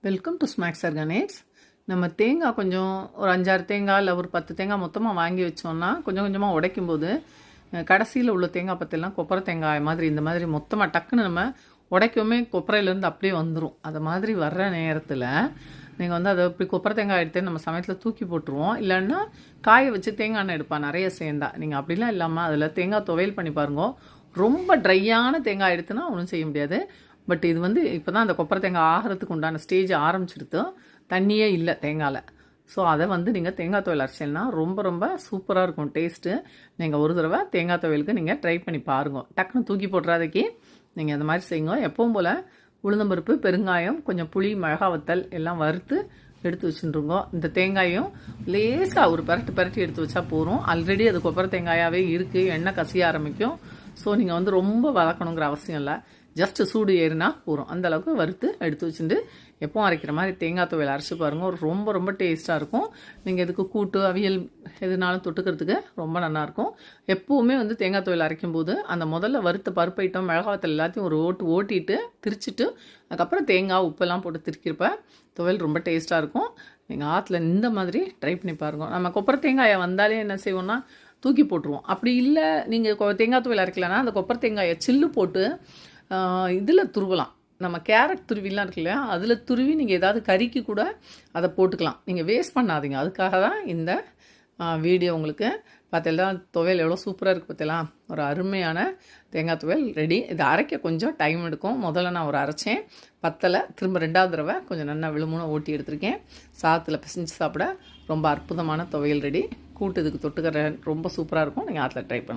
Welcome to snacks organics. நம்ம தேங்காய் கொஞ்சம் ஒரு 5-6 தேங்காய் இல்லை ஒரு 10 தேங்காய் மொத்தமாக வாங்கி வச்சோம்னா கொஞ்சம் கொஞ்சமாக உடைக்கும் போது கடைசியில் உள்ள தேங்காய் பற்றெல்லாம் கொப்பரை தேங்காய் மாதிரி இந்த மாதிரி மொத்தமாக டக்குன்னு நம்ம உடைக்கவுமே கொப்பரையிலேருந்து அப்படியே வந்துடும். அது மாதிரி வர்ற நேரத்தில் நீங்கள் வந்து அதை இப்படி கொப்பரை தேங்காய் எடுத்து நம்ம சமயத்தில் தூக்கி போட்டுருவோம். இல்லைன்னா காய வச்சு தேங்காய் எண்ணெய் எடுப்பா நிறைய சேர்ந்தா. நீங்கள் அப்படிலாம் இல்லாமல் அதில் தேங்காய் துவையல் பண்ணி பாருங்க. ரொம்ப ட்ரையான தேங்காய் எடுத்துனா ஒன்றும் செய்ய முடியாது. பட் இது வந்து இப்போ தான் அந்த கொப்பரை தேங்காய் ஆகிறதுக்கு உண்டான ஸ்டேஜ் ஆரம்பிச்சிடுத்து. தண்ணியே இல்லை தேங்காயில். ஸோ அதை வந்து நீங்கள் தேங்காய் துவையல் அரைச்சிங்கன்னா ரொம்ப ரொம்ப சூப்பராக இருக்கும் டேஸ்ட்டு. நீங்கள் ஒரு தடவை தேங்காய் துவையலுக்கு நீங்கள் ட்ரை பண்ணி பாருங்க. டக்குன்னு தூக்கி போட்டுறாதைக்கு நீங்கள் அந்த மாதிரி செய்யுங்க. எப்பவும் போல் உளுந்தம்பருப்பு, பெருங்காயம், கொஞ்சம் புளி, மிளகா வத்தல் எல்லாம் வறுத்து எடுத்து வச்சுருங்க. இந்த தேங்காயும் லேசாக ஒரு பரட்டி எடுத்து வச்சா போகிறோம். ஆல்ரெடி அது கொப்பரை தேங்காயாகவே இருக்குது, எண்ணெய் கசிய ஆரம்பிக்கும். ஸோ நீங்கள் வந்து ரொம்ப வதக்கணுங்கிற அவசியம் இல்லை. ஜஸ்ட் சூடு ஏறினா போகிறோம். அந்தளவுக்கு வறுத்து எடுத்து வச்சுட்டு எப்பவும் அரைக்கிற மாதிரி தேங்காய் துவையல் அரைச்சி பாருங்கள். ஒரு ரொம்ப ரொம்ப டேஸ்ட்டாக இருக்கும். நீங்கள் இதுக்கு கூட்டு, அவியல் எதுனாலும் தொட்டுக்கிறதுக்கு ரொம்ப நல்லாயிருக்கும். எப்போவுமே வந்து தேங்காய் துவையல் அரைக்கும் போது அந்த முதல்ல வறுத்த பருப்பு ஐட்டம், மிளகாவத்தல் எல்லாத்தையும் ஒரு ஓட்டிட்டு திரிச்சிட்டு அதுக்கப்புறம் தேங்காய் உப்பெல்லாம் போட்டு திரிக்கிறப்ப துவையல் ரொம்ப டேஸ்ட்டாக இருக்கும். நீங்கள் ஆற்றுல இந்த மாதிரி ட்ரை பண்ணி பாருங்கள். நம்ம கொப்பரை தேங்காயை வந்தாலே என்ன செய்வோம்னா தூக்கி போட்டுருவோம். அப்படி இல்லை நீங்கள் தேங்காய் துவையல் அரைக்கலன்னா அந்த கொப்பரை தேங்காயை சில்லு போட்டு இதில் துருவலாம். நம்ம கேரட் துருவிலாம் இருக்கு இல்லையா, அதில் துருவி நீங்கள் ஏதாவது கறிக்கு கூட அதை போட்டுக்கலாம். நீங்கள் வேஸ்ட் பண்ணாதீங்க. அதுக்காக தான் இந்த வீடியோ உங்களுக்கு. பார்த்தெல்லாம் துவையல் எவ்வளோ சூப்பராக இருக்குது பார்த்தலாம். ஒரு அருமையான தேங்காய் துவையல் ரெடி. இதை அரைக்க கொஞ்சம் டைம் எடுக்கும். முதல்ல நான் ஒரு அரைச்சேன், பத்தலை. திரும்ப 2வது தடவை கொஞ்சம் நல்லா விழுமுனை ஓட்டி எடுத்திருக்கேன். சாதத்தில் பிசைஞ்சு சாப்பிட ரொம்ப அற்புதமான துவையல் ரெடி. கூட்டு இதுக்கு தொட்டுக்கிற ரொம்ப சூப்பராக இருக்கும். நீங்கள் ஆற்றுல ட்ரை பண்ணுங்கள்.